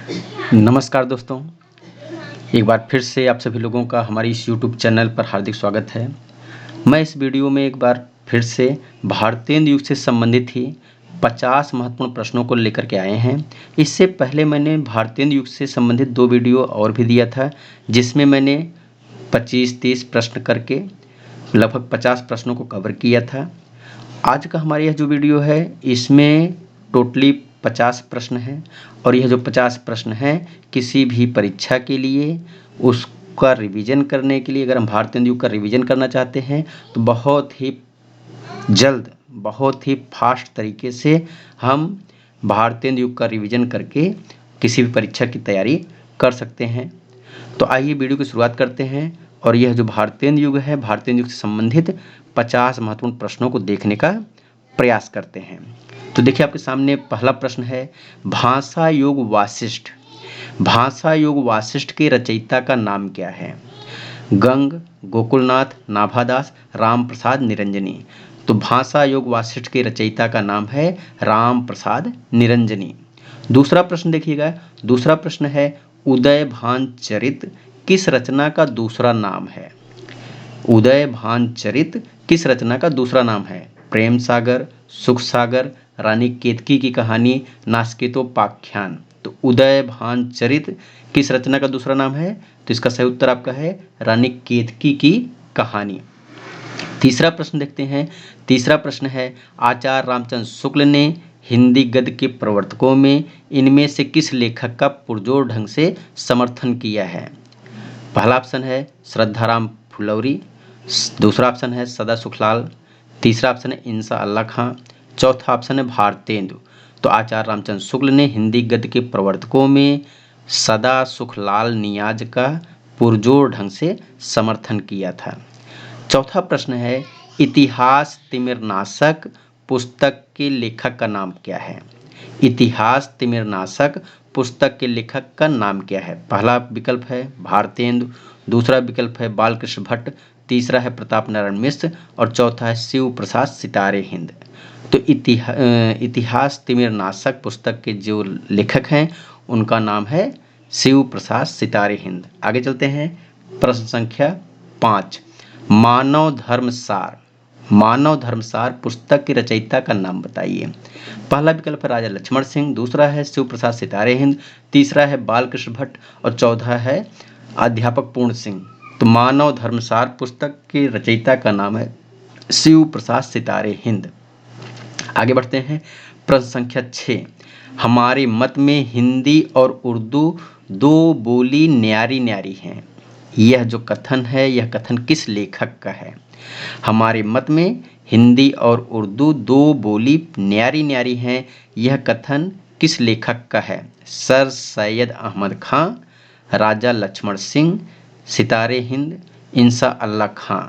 नमस्कार दोस्तों, एक बार फिर से आप सभी लोगों का हमारे इस यूट्यूब चैनल पर हार्दिक स्वागत है। मैं इस वीडियो में एक बार फिर से भारतीय युग से संबंधित ही 50 महत्वपूर्ण प्रश्नों को लेकर के आए हैं। इससे पहले मैंने भारतीय युग से संबंधित 2 वीडियो और भी दिया था, जिसमें मैंने 25-30 प्रश्न करके लगभग 50 प्रश्नों को कवर किया था। आज का हमारा यह जो वीडियो है, इसमें टोटली 50 प्रश्न हैं और यह जो 50 प्रश्न हैं, किसी भी परीक्षा के लिए उसका रिवीजन करने के लिए, अगर हम भारतीय युग का रिवीजन करना चाहते हैं तो बहुत ही जल्द, बहुत ही फास्ट तरीके से हम भारतीय युग का रिवीजन करके किसी भी परीक्षा की तैयारी कर सकते हैं। तो आइए वीडियो की शुरुआत करते हैं और यह जो भारतीय युग है, भारतीय युग से संबंधित 50 महत्वपूर्ण प्रश्नों को देखने का प्रयास करते हैं। तो देखिए, आपके सामने पहला प्रश्न है, भाषा योग वासिष्ठ। भाषा योग वासिष्ठ के रचयिता का नाम क्या है? गंग, गोकुलनाथ, नाभादास, राम प्रसाद निरंजनी। तो भाषा योग वासिष्ठ के रचयिता का नाम है राम प्रसाद निरंजनी। दूसरा प्रश्न देखिएगा, दूसरा प्रश्न है, उदयभान चरित किस रचना का दूसरा नाम है? उदयभान चरित किस रचना का दूसरा नाम है? प्रेम सागर, सुख सागर, रानी केतकी की कहानी, नास्केतोपाख्यान। तो उदयभान चरित किस रचना का दूसरा नाम है? तो इसका सही उत्तर आपका है रानी केतकी की कहानी। तीसरा प्रश्न देखते हैं। तीसरा प्रश्न है, आचार्य रामचंद्र शुक्ल ने हिंदी गद्य के प्रवर्तकों में इनमें से किस लेखक का पुरजोर ढंग से समर्थन किया है? पहला ऑप्शन है श्रद्धाराम फुलौरी, दूसरा ऑप्शन है सदा सुखलाल, तीसरा ऑप्शन है इंसा अल्लाह खां, चौथा ऑप्शन है भारतेंदु। तो आचार्य रामचंद्र शुक्ल ने हिंदी गद्य के प्रवर्तकों में सदा सुखलाल नियाज का पुरजोर ढंग से समर्थन किया था। चौथा प्रश्न है, इतिहास तिमिरनाशक पुस्तक के लेखक का नाम क्या है? इतिहास तिमिरनाशक पुस्तक के लेखक का नाम क्या है? पहला विकल्प है भारतेंदु, दूसरा विकल्प है बालकृष्ण भट्ट, तीसरा है प्रताप नारायण मिश्र और चौथा है शिव प्रसाद सितारे हिंद। तो इतिहास तिमिरनाशक पुस्तक के जो लेखक हैं उनका नाम है शिव प्रसाद सितारे हिंद। आगे चलते हैं, प्रश्न संख्या 5, मानव धर्मसार। मानव धर्मसार पुस्तक के रचयिता का नाम बताइए। पहला विकल्प है राजा लक्ष्मण सिंह, दूसरा है शिव प्रसाद सितारे हिंद, तीसरा है बालकृष्ण भट्ट और चौथा है अध्यापक पूर्ण सिंह। तो मानव धर्मसार पुस्तक के रचयिता का नाम है शिव प्रसाद सितारे हिंद। आगे बढ़ते हैं, प्रश्न संख्या 6, हमारे मत में हिंदी और उर्दू दो बोली न्यारी न्यारी हैं। यह जो कथन है, यह कथन किस लेखक का है? हमारे मत में हिंदी और उर्दू दो बोली न्यारी न्यारी हैं, यह कथन किस लेखक का है? सर सैयद अहमद खां, राजा लक्ष्मण सिंह, सितारे हिंद, इंसा अल्लाह खां।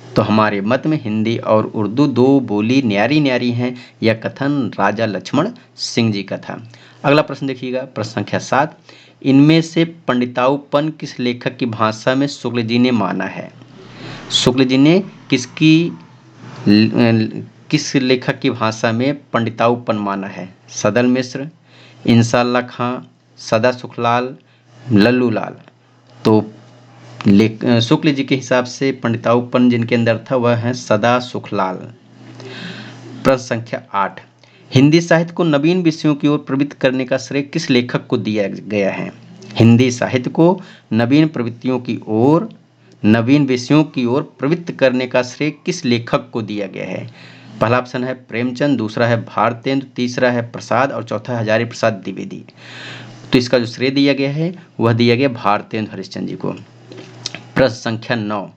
तो हमारे मत में हिंदी और उर्दू दो बोली न्यारी न्यारी हैं, यह कथन राजा लक्ष्मण सिंह जी का था। अगला प्रश्न देखिएगा, प्रश्न संख्या 7, इनमें से पंडिताऊपन किस लेखक की भाषा में शुक्ल जी ने माना है? शुक्ल जी ने किस लेखक की भाषा में पंडिताऊपन माना है? सदल मिश्र, इंसा अल्लाह खां, सदा सुखलाल, लल्लू लाल। तो शुक्ल जी के हिसाब से पंडिताऊपन जिनके अंदर था वह है सदा सुखलाल। प्रश्न संख्या 8, हिंदी साहित्य को नवीन विषयों की ओर प्रवृत्त करने का श्रेय किस लेखक को दिया गया है? हिंदी साहित्य को नवीन प्रवृत्तियों की ओर, नवीन विषयों की ओर प्रवृत्त करने का श्रेय किस लेखक को दिया गया है? पहला ऑप्शन है प्रेमचंद, दूसरा है भारतेंदु, तीसरा है प्रसाद और चौथा है हजारी प्रसाद द्विवेदी। तो इसका जो श्रेय दिया गया है वह दिया गया भारतेंदु हरिश्चंद्र जी को। प्रश्न संख्या 9,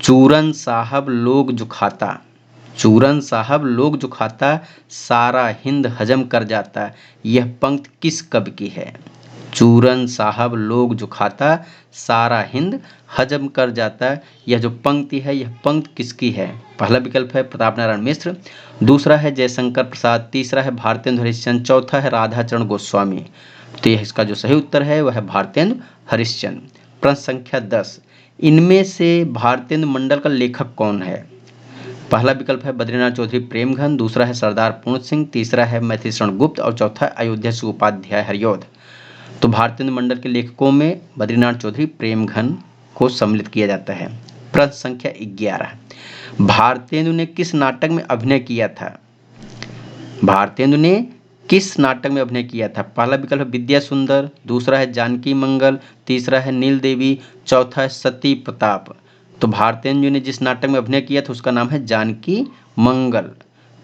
चूरन साहब लोग जो खाता। चूरन साहब लोग जो खाता सारा हिंद हजम कर जाता, यह पंक्ति किस कवि की है? चूरन साहब लोग जो खाता सारा हिंद हजम कर जाता, यह जो पंक्ति है यह पंक्ति किसकी है? पहला विकल्प है प्रताप नारायण मिश्र, दूसरा है जयशंकर प्रसाद, तीसरा है भारतेंदु हरिश्चंद्र, चौथा है राधाचरण गोस्वामी। तो यह इसका जो सही उत्तर है वह है भारतेंदु हरिश्चंद्र। प्रश्न संख्या 10, इनमें से भारतेंदु मंडल का लेखक कौन है? पहला विकल्प है बद्रीनाथ चौधरी प्रेमघन, दूसरा है सरदार पूर्ण सिंह, तीसरा है मैथिली शरण गुप्त और चौथा अयोध्या से उपाध्याय हरिऔध। तो भारतेंदु मंडल के लेखकों में बद्रीनाथ चौधरी, प्रेमघन को सम्मिलित किया जाता है। प्रश्न संख्या 11, भारतेंदु ने किस नाटक में अभिनय किया था? भारतेंदु ने किस नाटक में अभिनय किया था? पहला विकल्प है विद्या सुंदर, दूसरा है जानकी मंगल, तीसरा है नील देवी, चौथा है सती प्रताप। तो भारतेंदु ने जिस नाटक में अभिनय किया था उसका नाम है जानकी मंगल।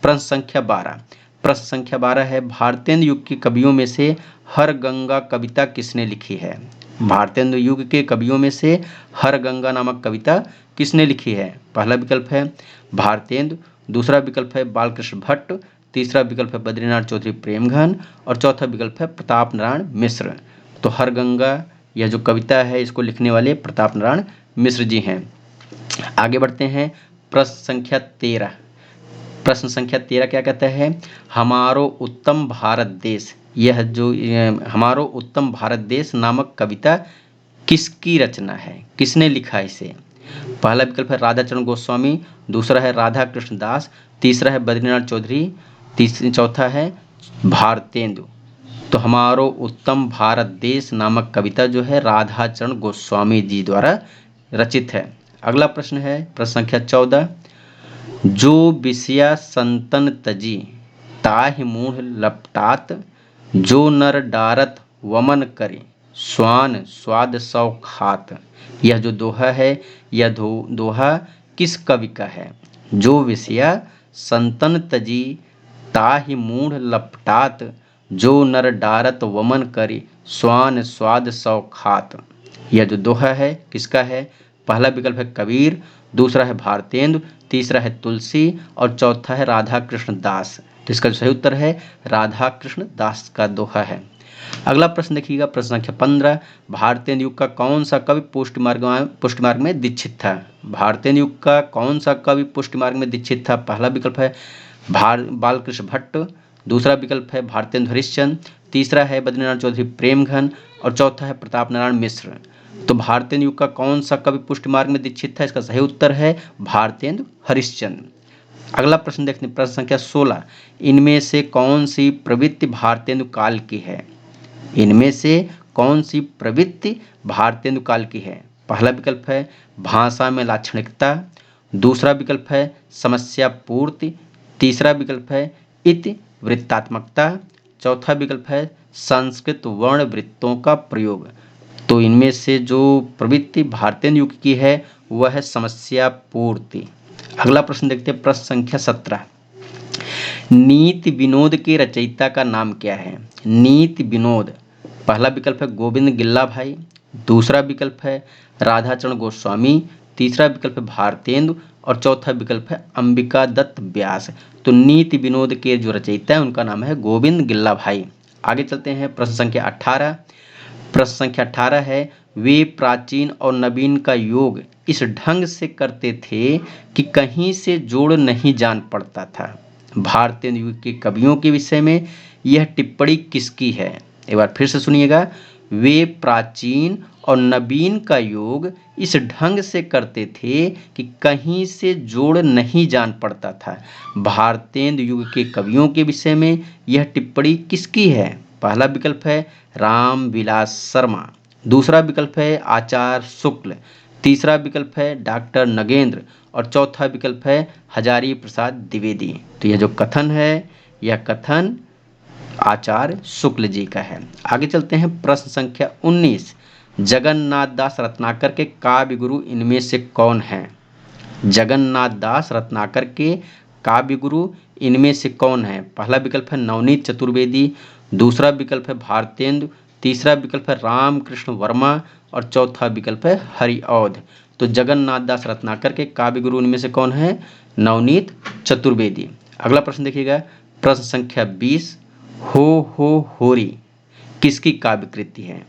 प्रश्न संख्या 12, प्रश्न संख्या 12 है भारतेंदु युग के कवियों में से हर गंगा कविता किसने लिखी है? भारतेंदु युग के कवियों में से हर गंगा नामक कविता किसने लिखी है? पहला विकल्प है भारतेंदु, दूसरा विकल्प है बालकृष्ण भट्ट, तीसरा विकल्प है बद्रीनाथ चौधरी प्रेमघन और चौथा विकल्प है प्रताप नारायण मिश्र। तो हर गंगा यह जो कविता है इसको लिखने वाले प्रताप नारायण मिश्र जी हैं। आगे बढ़ते हैं। प्रश्न संख्या 13, प्रश्न संख्या 13 क्या कहता है? हमारो उत्तम भारत देश, यह जो हमारो उत्तम भारत देश नामक कविता किसकी रचना है? किसने लिखा इसे? पहला विकल्प है राधाचरण गोस्वामी, दूसरा है राधा कृष्ण दास, तीसरा है बद्रीनाथ चौधरी, चौथा है भारतेंदु। तो हमारो उत्तम भारत देश नामक कविता जो है राधाचरण गोस्वामी जी द्वारा रचित है। अगला प्रश्न है प्रश्न संख्या 14, जो विषया संतन तजी ताहि मूढ़ लपटात, जो नर डारत वमन करे स्वान स्वाद सौ खात। यह जो दोहा है यह दोहा किस कवि का है? जो विषया संतन तजी ताहि मूढ़ लपटात, जो नर डारत वमन करे स्वान स्वाद सौ खात। यह जो दोहा है किसका है? पहला विकल्प है कबीर, दूसरा है भारतेंदु, तीसरा है तुलसी और चौथा है राधा कृष्ण दास। तो इसका सही उत्तर है राधा कृष्ण दास का दोहा है। अगला प्रश्न देखिएगा प्रश्न संख्या 15, भारतेंदु युग का कौन सा कवि पुष्टि मार्ग में दीक्षित था? भारतेंदु युग का कौन सा कवि पुष्टि मार्ग में दीक्षित था? पहला विकल्प है बालकृष्ण भट्ट, दूसरा विकल्प है भारतेंदु हरिश्चंद्र, तीसरा है बद्रीनाथ चौधरी प्रेमघन और चौथा है प्रताप नारायण मिश्र। तो भारतेंदु युग का कौन सा कवि पुष्टि मार्ग में दीक्षित था? इसका सही उत्तर है भारतेंदु हरिश्चंद्र। अगला प्रश्न देखते हैं प्रश्न संख्या 16, इनमें से कौन सी प्रवृत्ति भारतेंदु काल की है? इनमें से कौन सी प्रवृत्ति भारतेंदु काल की है? पहला विकल्प है भाषा में लाक्षणिकता, दूसरा विकल्प है समस्या पूर्ति, तीसरा विकल्प है इति वृत्तात्मकता, चौथा विकल्प है संस्कृत वर्ण वृत्तों का प्रयोग। तो इनमें से जो प्रवृत्ति भारतेंदु युग की है वह है समस्या पूर्ति। अगला प्रश्न देखते हैं प्रश्न संख्या 17, नीति विनोद के रचयिता का नाम क्या है? नीति विनोद, पहला विकल्प है गोविंद गिल्ला भाई, दूसरा विकल्प है राधाचरण गोस्वामी, तीसरा विकल्प है भारतेंदु और चौथा विकल्प है अंबिका दत्त व्यास। तो नीति विनोद के जो रचयिता है उनका नाम है गोविंद गिल्ला भाई। आगे चलते हैं प्रश्न संख्या 18, प्रश्न संख्या 18 है वे प्राचीन और नवीन का योग इस ढंग से करते थे कि कहीं से जोड़ नहीं जान पड़ता था। भारतेंदु युग के कवियों के विषय में यह टिप्पणी किसकी है? एक बार फिर से सुनिएगा, वे प्राचीन और नवीन का योग इस ढंग से करते थे कि कहीं से जोड़ नहीं जान पड़ता था। भारतेंदु युग के कवियों के विषय में यह टिप्पणी किसकी है? पहला विकल्प है राम विलास शर्मा, दूसरा विकल्प है आचार्य शुक्ल, तीसरा विकल्प है डॉक्टर नगेंद्र और चौथा विकल्प है हजारी प्रसाद द्विवेदी। तो यह जो कथन है यह कथन आचार्य शुक्ल जी का है। आगे चलते हैं प्रश्न संख्या 19, जगन्नाथ दास रत्नाकर के काव्य गुरु इनमें से कौन हैं? जगन्नाथ दास रत्नाकर के काव्य गुरु इनमें से कौन है? पहला विकल्प है नवनीत चतुर्वेदी, दूसरा विकल्प है भारतेंदु, तीसरा विकल्प है रामकृष्ण वर्मा और चौथा विकल्प है हरिऔध। तो जगन्नाथ दास रत्नाकर के काव्य गुरु इनमें से कौन है? नवनीत चतुर्वेदी। अगला प्रश्न देखिएगा प्रश्न संख्या 20, हो होरी किसकी काव्य कृति है?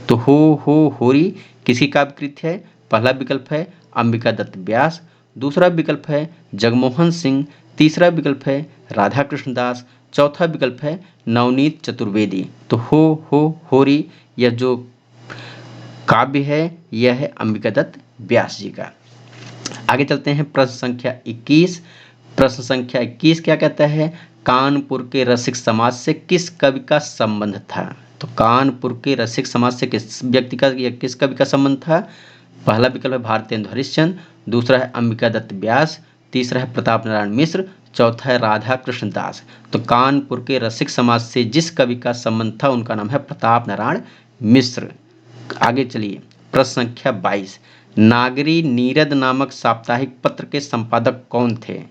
तो हो होरी किसकी काव्य कृति है? पहला विकल्प है अंबिका दत्त व्यास, दूसरा विकल्प है जगमोहन सिंह, तीसरा विकल्प है राधा कृष्ण दास, चौथा विकल्प है नवनीत चतुर्वेदी। तो हो होरी यह जो काव्य है यह है अंबिका दत्त व्यास जी का। आगे चलते हैं प्रश्न संख्या 21, प्रश्न संख्या 21 क्या कहता है? कानपुर के रसिक समाज से किस कवि का संबंध था? तो कानपुर के रसिक समाज से किस व्यक्ति का या किस कवि का संबंध था? पहला विकल्प है भारतेंदु हरिश्चंद्र, दूसरा है अंबिका दत्त व्यास, तीसरा है प्रताप नारायण मिश्र, चौथा है राधा कृष्ण दास। तो कानपुर के रसिक समाज से जिस कवि का संबंध था उनका नाम है प्रताप नारायण मिश्र। आगे चलिए, प्रश्न संख्या 22। नागरी नीरद नामक साप्ताहिक पत्र के संपादक कौन थे?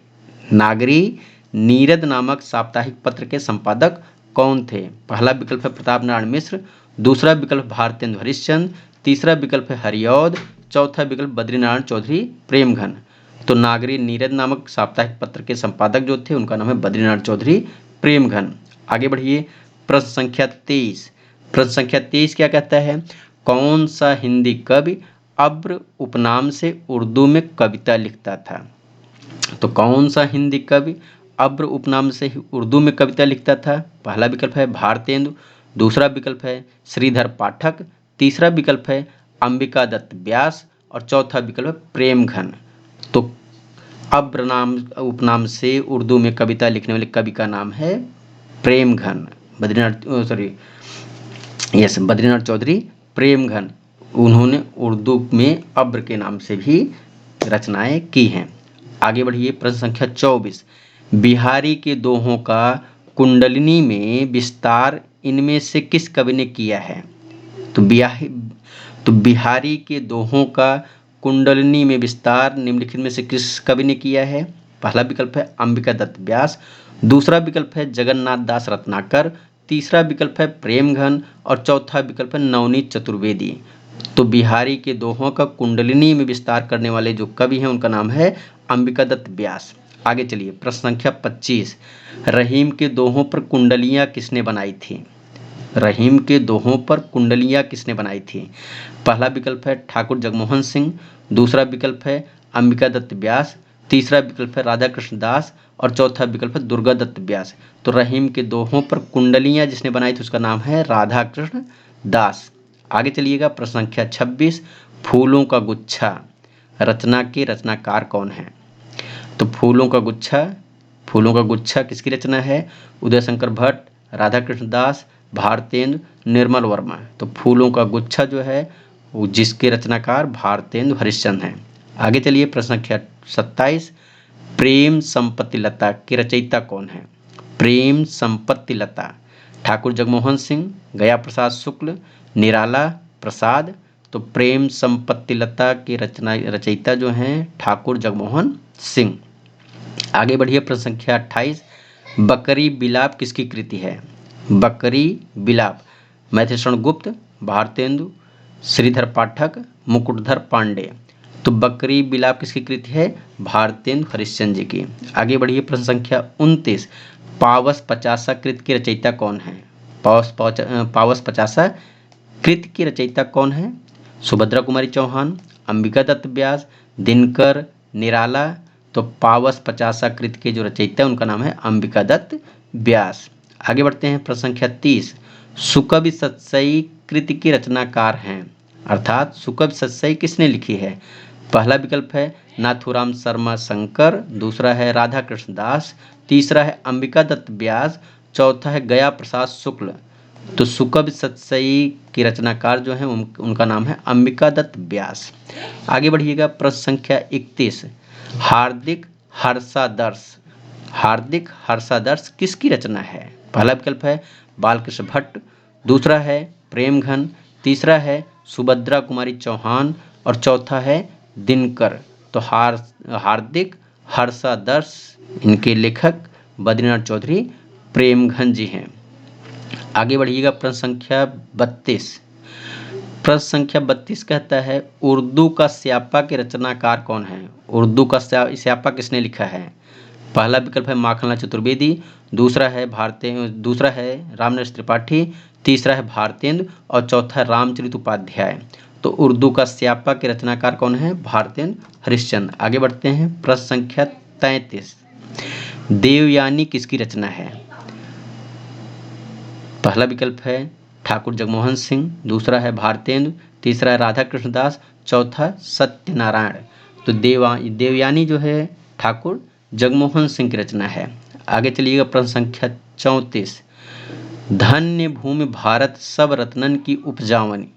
नागरी नीरद नामक साप्ताहिक पत्र के संपादक कौन थे? पहला विकल्प है प्रताप नारायण मिश्र, दूसरा विकल्प भारतेंदु हरिश्चंद्र, तीसरा विकल्प है हरिऔध, चौथा विकल्प बद्रीनारायण चौधरी प्रेमघन। तो नागरी नीरद नामक साप्ताहिक पत्र के संपादक जो थे उनका नाम है बद्रीनारायण चौधरी प्रेमघन। आगे बढ़िए, प्रश्न संख्या 23। प्रश्न संख्या 23 क्या कहता है? कौन सा हिंदी कवि अब्र उपनाम से उर्दू में कविता लिखता था? तो कौन सा हिंदी कवि अब्र उपनाम से ही उर्दू में कविता लिखता था? पहला विकल्प है भारतेंदु, दूसरा विकल्प है श्रीधर पाठक, तीसरा विकल्प है अंबिका दत्त व्यास और चौथा विकल्प है प्रेमघन। तो अब्र नाम उपनाम से उर्दू में कविता लिखने वाले कवि का नाम है प्रेमघन, बद्रीनाथ चौधरी प्रेमघन। उन्होंने उर्दू में अब्र के नाम से भी रचनाएं की हैं। आगे बढ़िए, प्रश्न संख्या 24। बिहारी के दोहों का कुंडलिनी में विस्तार इनमें से किस कवि ने किया है? तो बिहारी के दोहों का कुंडलिनी में विस्तार निम्नलिखित में से किस कवि ने किया है? पहला विकल्प है अंबिका दत्त व्यास, दूसरा विकल्प है जगन्नाथ दास रत्नाकर, तीसरा विकल्प है प्रेमघन और चौथा विकल्प है नवनीत चतुर्वेदी। तो बिहारी के दोहों का कुंडलिनी में विस्तार करने वाले जो कवि हैं उनका नाम है अंबिका दत्त व्यास। आगे चलिए, प्रश्न संख्या 25। रहीम के दोहों पर कुंडलियां किसने बनाई थी? रहीम के दोहों पर कुंडलियां किसने बनाई थी? पहला विकल्प है ठाकुर जगमोहन सिंह, दूसरा विकल्प है अंबिका दत्त व्यास, तीसरा विकल्प है राधा कृष्ण दास और चौथा विकल्प है दुर्गा दत्त व्यास। तो रहीम के दोहों पर कुंडलियां जिसने बनाई थी उसका नाम है राधा कृष्ण दास। आगे चलिएगा, प्रश्न संख्या 26। फूलों का गुच्छा रचना के रचनाकार कौन है? तो फूलों का गुच्छा किसकी रचना है? उदय शंकर भट्ट, राधा कृष्ण दास, भारतेंदु, निर्मल वर्मा। तो फूलों का गुच्छा जो है वो जिसके रचनाकार भारतेंदु हरिश्चंद्र हैं। आगे चलिए, प्रश्न संख्या 27। प्रेम संपत्ति लता की रचयिता कौन है? प्रेम संपत्ति लता ठाकुर जगमोहन सिंह, गया प्रसाद शुक्ल, निराला प्रसाद। तो प्रेम संपत्ति लता की रचयिता जो हैं ठाकुर जगमोहन सिंह। आगे बढ़िए, प्रश्न संख्या 28। बकरी बिलाप किसकी कृति है? बकरी बिलाप मैथिलीशरण गुप्त, भारतेंदु, श्रीधर पाठक, मुकुटधर पांडे। तो बकरी बिलाप किसकी कृति है? भारतेंदु हरिश्चंद्र जी की। आगे बढ़िए, प्रश्न संख्या 29। पावस पचासा कृत की रचयिता कौन है? पावस पचासा कृत की रचयिता कौन है? सुभद्रा कुमारी चौहान, अंबिका दत्त व्यास, दिनकर, निराला। तो पावस पचासा कृत के जो रचयिता है उनका नाम है अंबिका दत्त व्यास। आगे बढ़ते हैं, प्रश्न संख्या 30। सुकवि सतसई कृति की रचनाकार हैं, अर्थात सुकवि सतसई किसने लिखी है? पहला विकल्प है नाथुराम शर्मा शंकर, दूसरा है राधा कृष्ण दास, तीसरा है अंबिका दत्त व्यास, चौथा है गया प्रसाद शुक्ल। तो सुकवि सतसई के रचनाकार जो हैं उनका नाम है अंबिका दत्त व्यास। आगे बढ़िएगा, प्रश्न संख्या 31। हार्दिक हर्षादर्श किसकी रचना है? पहला विकल्प है बालकृष्ण भट्ट, दूसरा है प्रेमघन, तीसरा है सुभद्रा कुमारी चौहान और चौथा है दिनकर। तो हार्दिक हर्षादर्श इनके लेखक बद्रीनाथ चौधरी प्रेमघन जी हैं। आगे बढ़िएगा, प्रश्न संख्या 32। प्रश्न संख्या 32 कहता है उर्दू का स्यापा के रचनाकार कौन है? उर्दू का स्यापा किसने लिखा है? पहला विकल्प है माखनलाल चतुर्वेदी, दूसरा है रामनरेश त्रिपाठी, तीसरा है भारतेंदु और चौथा है रामचरित उपाध्याय। तो उर्दू का स्यापा के रचनाकार कौन है? भारतेंदु हरिश्चंद्र। आगे बढ़ते हैं, प्रश्न संख्या 33। देवयानी किसकी रचना है? पहला विकल्प है ठाकुर जगमोहन सिंह, दूसरा है भारतेंदु, तीसरा है राधा कृष्ण दास, चौथा सत्यनारायण। तो देवयानी जो है ठाकुर जगमोहन सिंह की रचना है। आगे चलिएगा, प्रश्न संख्या 34। धन्य भूमि भारत सब रत्नन की उपजावनी।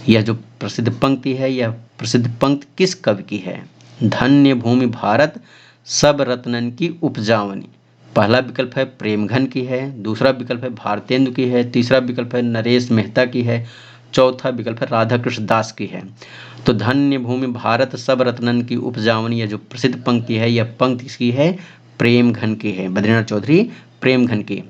यह जो प्रसिद्ध पंक्ति है, यह प्रसिद्ध पंक्ति किस कवि की है? धन्य भूमि भारत सब रत्नन की उपजावनी। पहला विकल्प है प्रेमघन की है, दूसरा विकल्प है भारतेंदु की है, तीसरा विकल्प है नरेश मेहता की है, चौथा विकल्प है राधा कृष्ण दास की है। तो धन्य भूमि भारत सब रत्नन की उपजावनी, यह जो प्रसिद्ध पंक्ति है, यह पंक्ति किसकी है? प्रेमघन की है, बद्रीनाथ चौधरी प्रेमघन की।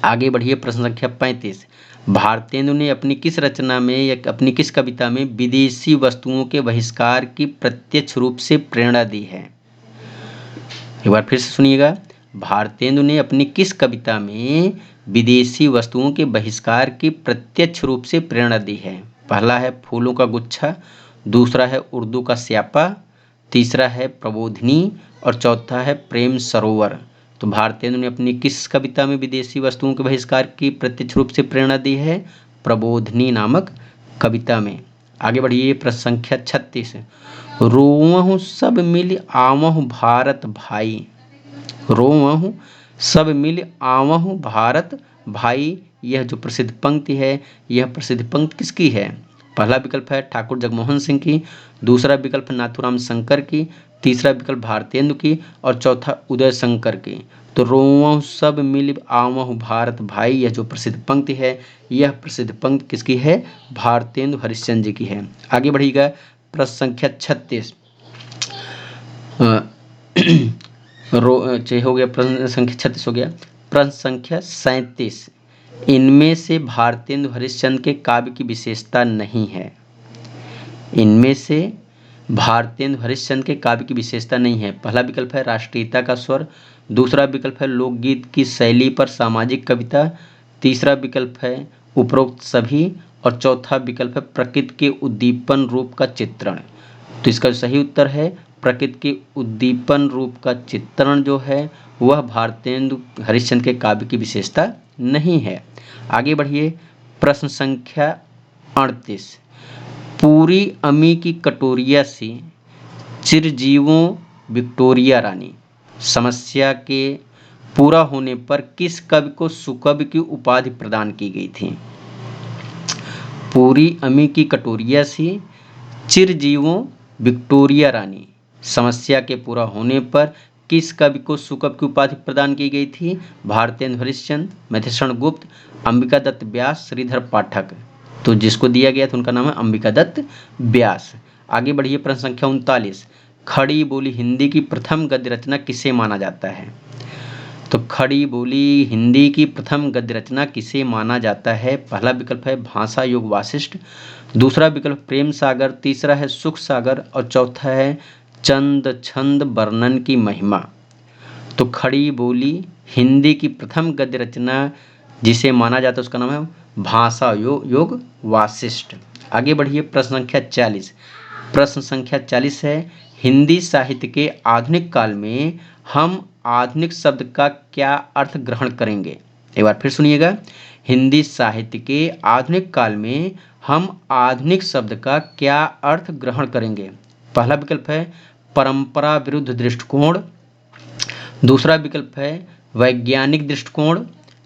आगे बढ़िए, प्रश्न संख्या 35। भारतेंदु ने अपनी किस रचना में या अपनी किस कविता में विदेशी वस्तुओं के बहिष्कार की प्रत्यक्ष रूप से प्रेरणा दी है? एक बार फिर से सुनिएगा। भारतेंदु ने अपनी किस कविता में विदेशी वस्तुओं के बहिष्कार की प्रत्यक्ष रूप से प्रेरणा दी है? पहला है फूलों का गुच्छा, दूसरा है उर्दू का स्यापा, तीसरा है प्रबोधिनी और चौथा है प्रेम सरोवर। तो भारतेंदु ने अपनी किस कविता में विदेशी वस्तुओं के बहिष्कार की प्रत्यक्ष रूप से प्रेरणा दी है? प्रबोधिनी नामक कविता में। आगे बढ़िए, प्रश्न संख्या 36। रोवहु सब मिल आवहु भारत भाई। रोवहु सब मिल आवहु भारत भाई, यह जो प्रसिद्ध पंक्ति है, यह प्रसिद्ध पंक्ति किसकी है? पहला विकल्प है ठाकुर जगमोहन सिंह की, दूसरा विकल्प नाथूराम शंकर की, तीसरा विकल्प भारतेंदु की और चौथा उदय शंकर की। तो रोवहु सब मिल आवहु भारत भाई, यह जो प्रसिद्ध पंक्ति है, यह प्रसिद्ध पंक्ति किसकी है? भारतेंदु हरिश्चंद्र जी की है। आगे बढ़िएगा, प्रश्न संख्या 36। हो गया, प्रश्न संख्या 36 हो गया। प्रश्न संख्या 37। इनमें से भारतेंदु हरिश्चंद्र के काव्य की विशेषता नहीं है। इनमें से भारतेंदु हरिश्चंद्र के काव्य की विशेषता नहीं है। पहला विकल्प है राष्ट्रीयता का स्वर, दूसरा विकल्प है लोकगीत की शैली पर सामाजिक कविता, तीसरा विकल्प है उपरोक्त सभी और चौथा विकल्प है प्रकृति के उद्दीपन रूप का चित्रण। तो इसका सही उत्तर है प्रकृति के उद्दीपन रूप का चित्रण जो है वह भारतेंदु हरिश्चंद्र के काव्य की विशेषता नहीं है। आगे बढ़िए, प्रश्न संख्या 38। पूरी अमी की कटोरिया सी चिरजीवों विक्टोरिया रानी, समस्या के पूरा होने पर किस कवि को सुकवि की उपाधि प्रदान की गई थी? पूरी अमी की कटोरिया सी चिरजीवों विक्टोरिया रानी, समस्या के पूरा होने पर किस कवि को सुकवि की उपाधि प्रदान की गई थी? भारतेंदु हरिश्चंद्र, मधुसूदन गुप्त, अंबिका दत्त व्यास, श्रीधर पाठक। तो जिसको दिया गया था उनका नाम है अंबिका दत्त व्यास। आगे बढ़िए, प्रश्न संख्या 39। खड़ी बोली हिंदी की प्रथम गद्य रचना किसे माना जाता है? तो खड़ी बोली हिंदी की प्रथम गद्य रचना किसे माना जाता है? पहला विकल्प है भाषा योग वासिष्ठ, दूसरा विकल्प प्रेम सागर, तीसरा है सुख सागर और चौथा है चंद छंद वर्णन की महिमा। तो खड़ी बोली हिंदी की प्रथम गद्य रचना जिसे माना जाता है उसका नाम है भाषा योग वासिष्ठ। आगे बढ़िए, प्रश्न संख्या 40। प्रश्न संख्या 40 है हिंदी साहित्य के आधुनिक काल में हम आधुनिक शब्द का क्या अर्थ ग्रहण करेंगे? एक बार फिर सुनिएगा। हिंदी साहित्य के आधुनिक काल में हम आधुनिक शब्द का क्या अर्थ ग्रहण करेंगे? पहला विकल्प है परंपरा विरुद्ध दृष्टिकोण, दूसरा विकल्प है वैज्ञानिक दृष्टिकोण,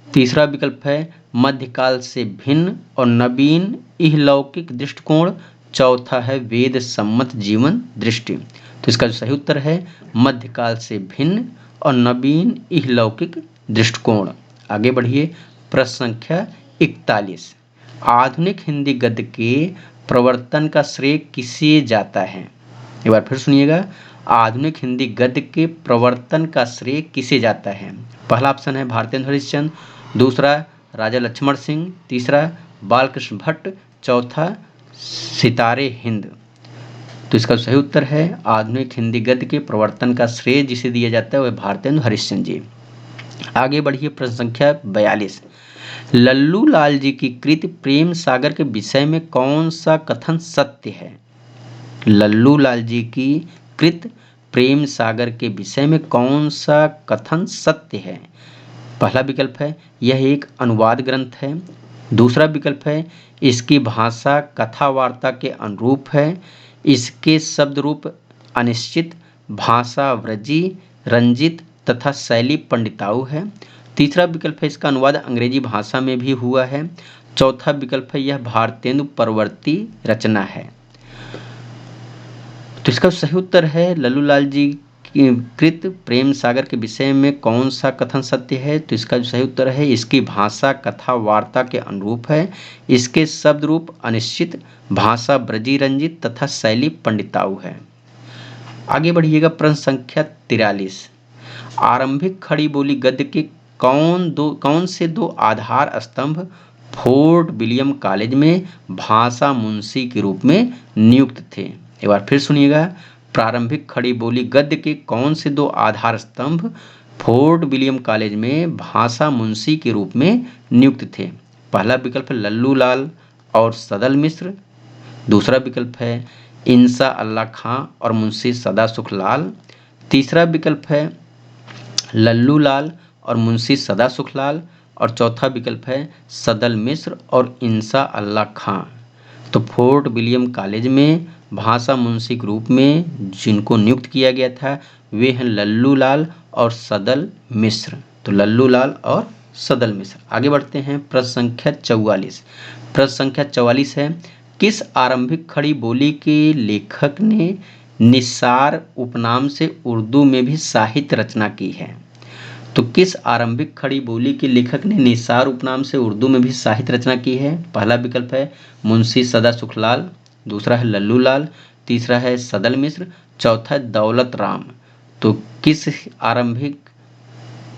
तीसरा विकल्प है मध्यकाल से भिन्न और नवीन इहलौकिक दृष्टिकोण, चौथा है वेद सम्मत जीवन दृष्टि। तो इसका जो सही उत्तर है मध्यकाल से भिन्न और नवीन इहलौकिक दृष्टिकोण। आगे बढ़िए, प्रश्न संख्या 41। आधुनिक हिंदी गद्य के प्रवर्तन का श्रेय किसे जाता है? एक बार फिर सुनिएगा। आधुनिक हिंदी गद्य के प्रवर्तन का श्रेय किसे जाता है? पहला ऑप्शन है भारतेंदु हरिश्चंद्र, दूसरा राजा लक्ष्मण सिंह, तीसरा बालकृष्ण भट्ट, चौथा सितारे हिंद। तो इसका सही उत्तर है आधुनिक हिंदी गद्य के प्रवर्तन का श्रेय जिसे दिया जाता है वह भारतेंदु हरिश्चंद्र जी। आगे बढ़िए, प्रश्न संख्या 42। लल्लू लाल जी की कृति प्रेम सागर के विषय में कौन सा कथन सत्य है? लल्लू लाल जी की कृत प्रेम सागर के विषय में कौन सा कथन सत्य है? पहला विकल्प है यह एक अनुवाद ग्रंथ है, दूसरा विकल्प है इसकी भाषा कथा वार्ता के अनुरूप है, इसके शब्द रूप अनिश्चित, भाषा व्रजी रंजित तथा शैली पंडिताऊ है, तीसरा विकल्प है इसका अनुवाद अंग्रेजी भाषा में भी हुआ है। चौथा विकल्प है यह भारतेंदु परवर्ती रचना है। तो इसका सही उत्तर है लल्लूलाल जी की कृत प्रेम सागर के विषय में कौन सा कथन सत्य है। तो इसका जो सही उत्तर है इसकी भाषा कथा वार्ता के अनुरूप है, इसके शब्द रूप अनिश्चित, भाषा ब्रजी रंजित तथा शैली पंडिताऊ है। आगे बढ़िएगा, प्रश्न संख्या 43। आरंभिक खड़ी बोली गद्य के कौन से दो आधार स्तंभ फोर्ट विलियम कॉलेज में भाषा मुंशी के रूप में नियुक्त थे। एक बार फिर सुनिएगा, प्रारंभिक खड़ी बोली गद्य के कौन से दो आधार स्तंभ फोर्ट विलियम कॉलेज में भाषा मुंशी के रूप में नियुक्त थे। पहला विकल्प है लल्लूलाल और सदल मिश्र, दूसरा विकल्प है इंसा अल्लाह खां और मुंशी सदा सुखलाल, तीसरा विकल्प है लल्लूलाल और मुंशी सदा सुखलाल, और चौथा विकल्प है सदल मिश्र और इंसा अल्लाह खां। तो फोर्ट विलियम कॉलेज में भाषा मुंशी के रूप में जिनको नियुक्त किया गया था वे हैं लल्लूलाल और सदल मिश्र। तो लल्लूलाल और सदल मिश्र। आगे बढ़ते हैं, प्रश्न संख्या 44। प्रश्न संख्या 44 है, किस आरंभिक खड़ी बोली के लेखक ने निसार उपनाम से उर्दू में भी साहित्य रचना की है। तो किस आरंभिक खड़ी बोली के लेखक ने निसार उपनाम से उर्दू में भी साहित्य रचना की है। पहला विकल्प है मुंशी सदा सुखलाल, दूसरा है लल्लूलाल, तीसरा है सदल मिश्र, चौथा है दौलत राम। तो किस आरंभिक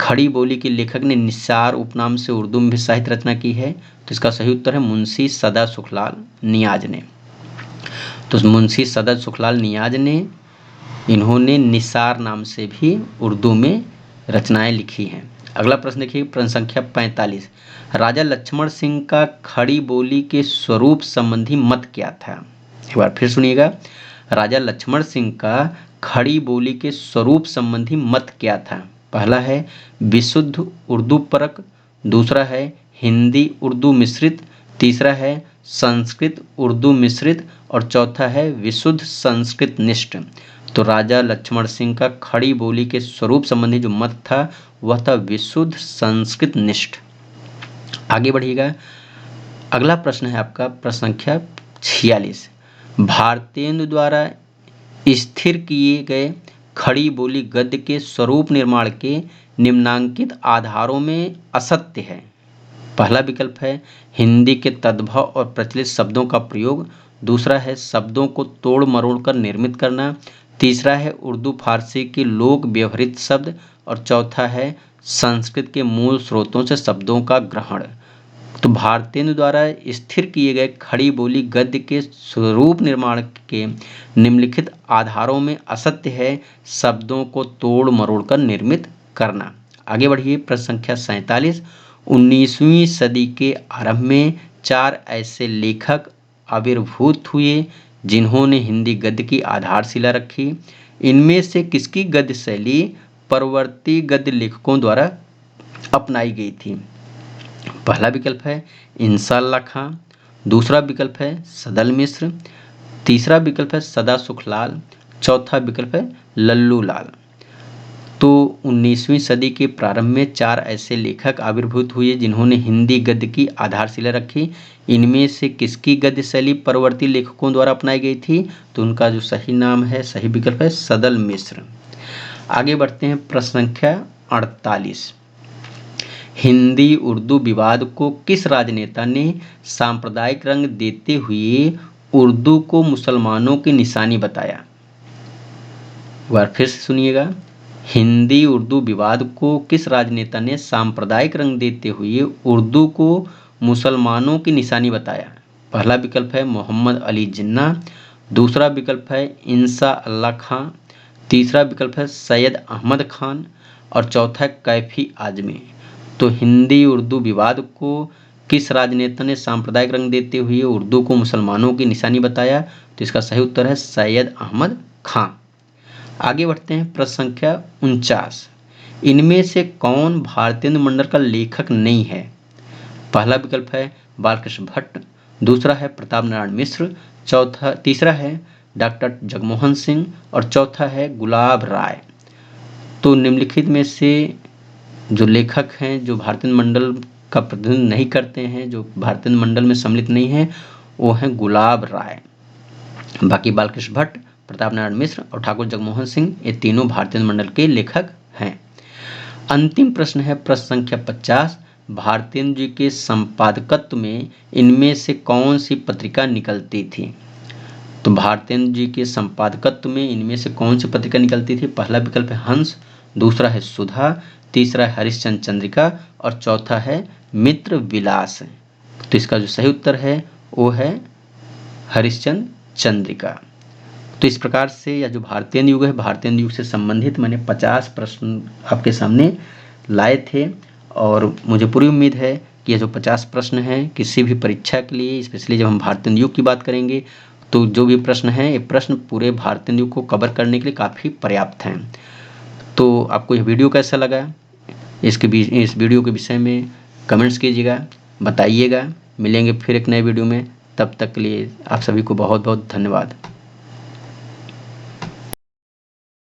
खड़ी बोली के लेखक ने निसार उपनाम से उर्दू में भी साहित्य रचना की है। तो इसका सही उत्तर है मुंशी सदा सुखलाल नियाज ने। तो मुंशी सदा सुखलाल नियाज ने इन्होंने निसार नाम से भी उर्दू में रचनाएं लिखी हैं। अगला प्रश्न देखिए, प्रश्न संख्या 45। राजा लक्ष्मण सिंह का खड़ी बोली के स्वरूप संबंधी मत क्या था। एक बार फिर सुनिएगा, राजा लक्ष्मण सिंह का खड़ी बोली के स्वरूप संबंधी मत क्या था। पहला है विशुद्ध उर्दू परक, दूसरा है हिंदी उर्दू मिश्रित, तीसरा है संस्कृत उर्दू मिश्रित, और चौथा है विशुद्ध संस्कृत निष्ठ। तो राजा लक्ष्मण सिंह का खड़ी बोली के स्वरूप संबंधी जो मत था वह था विशुद्ध संस्कृत निष्ठ। आगे बढ़िएगा, अगला प्रश्न है आपका प्रश्न संख्या 46। भारतेंदु द्वारा स्थिर किए गए खड़ी बोली गद्य के स्वरूप निर्माण के निम्नांकित आधारों में असत्य है। पहला विकल्प है हिंदी के तद्भव और प्रचलित शब्दों का प्रयोग, दूसरा है शब्दों को तोड़ मरोड़ कर निर्मित करना, तीसरा है उर्दू फारसी के लोक व्यवहृत शब्द, और चौथा है संस्कृत के मूल स्रोतों से शब्दों का ग्रहण। तो भारतेंदु द्वारा स्थिर किए गए खड़ी बोली गद्य के स्वरूप निर्माण के निम्नलिखित आधारों में असत्य है शब्दों को तोड़ मरोड़ कर निर्मित करना। आगे बढ़िए, प्रश्न संख्या 47। 19वीं सदी के आरंभ में 4 ऐसे लेखक आविर्भूत हुए जिन्होंने हिंदी गद्य की आधारशिला रखी। इनमें से किसकी गद्य शैली परवर्ती गद्य लेखकों द्वारा अपनाई गई थी। पहला विकल्प है इंसा अल्लाह खां, दूसरा विकल्प है सदल मिश्र, तीसरा विकल्प है सदा सुखलाल, चौथा विकल्प है लल्लूलाल। तो 19वीं सदी के प्रारंभ में 4 ऐसे लेखक आविर्भूत हुए जिन्होंने हिंदी गद्य की आधारशिला रखी। इनमें से किसकी गद्य शैली परवर्ती लेखकों द्वारा अपनाई गई थी। तो उनका जो सही नाम है, सही विकल्प है सदल मिश्र। आगे बढ़ते हैं, प्रश्न संख्या 48। हिंदी उर्दू विवाद को किस राजनेता ने सांप्रदायिक रंग देते हुए उर्दू को मुसलमानों की निशानी बताया। एक बार फिर से सुनिएगा, हिंदी उर्दू विवाद को किस राजनेता ने सांप्रदायिक रंग देते हुए उर्दू को मुसलमानों की निशानी बताया। पहला विकल्प है मोहम्मद अली जिन्ना, दूसरा विकल्प है इंसा अल्लाह खां, तीसरा विकल्प है सैयद अहमद खान, और चौथा है कैफी आजमी। तो हिंदी उर्दू विवाद को किस राजनेता ने सांप्रदायिक रंग देते हुए उर्दू को मुसलमानों की निशानी बताया। तो इसका सही उत्तर है सैयद अहमद खां। आगे बढ़ते हैं, प्रश्न संख्या 49। इनमें से कौन भारतेंदु मंडल का लेखक नहीं है। पहला विकल्प है बालकृष्ण भट्ट, दूसरा है प्रताप नारायण मिश्र, तीसरा है डॉक्टर जगमोहन सिंह, और चौथा है गुलाब राय। तो निम्नलिखित में से जो लेखक हैं जो भारतीय मंडल का प्रतिनिधित्व नहीं करते हैं, जो भारतीय मंडल में सम्मिलित नहीं हैं, वो हैं गुलाब राय। बाकी बालकृष्ण भट्ट, प्रताप नारायण मिश्र और ठाकुर जगमोहन सिंह, ये तीनों भारतीय मंडल के लेखक हैं। अंतिम प्रश्न है प्रश्न संख्या 50। भारतेंदु जी के संपादकत्व में इनमें से कौन सी पत्रिका निकलती थी? तो भारतेंदु जी के संपादकत्व में इनमें से कौन सी पत्रिका निकलती थी? पहला विकल्प है हंस, दूसरा है सुधा, तीसरा है हरिश्चंद्र चंद्रिका और चौथा है मित्र विलास। तो इसका जो सही उत्तर है वो है हरिश्चंद्र चंद्रिका। तो इस प्रकार से यह जो भारतेंदु युग है, भारतेंदु युग से संबंधित मैंने 50 प्रश्न आपके सामने लाए थे और मुझे पूरी उम्मीद है कि ये जो 50 प्रश्न हैं किसी भी परीक्षा के लिए, स्पेशली जब हम भारतेंदु युग की बात करेंगे तो जो भी प्रश्न हैं ये प्रश्न पूरे भारतेंदु युग को कवर करने के लिए काफ़ी पर्याप्त हैं। तो आपको यह वीडियो कैसा लगा, इस वीडियो के विषय में कमेंट्स कीजिएगा, बताइएगा। मिलेंगे फिर एक नए वीडियो में, तब तक के लिए आप सभी को बहुत बहुत धन्यवाद।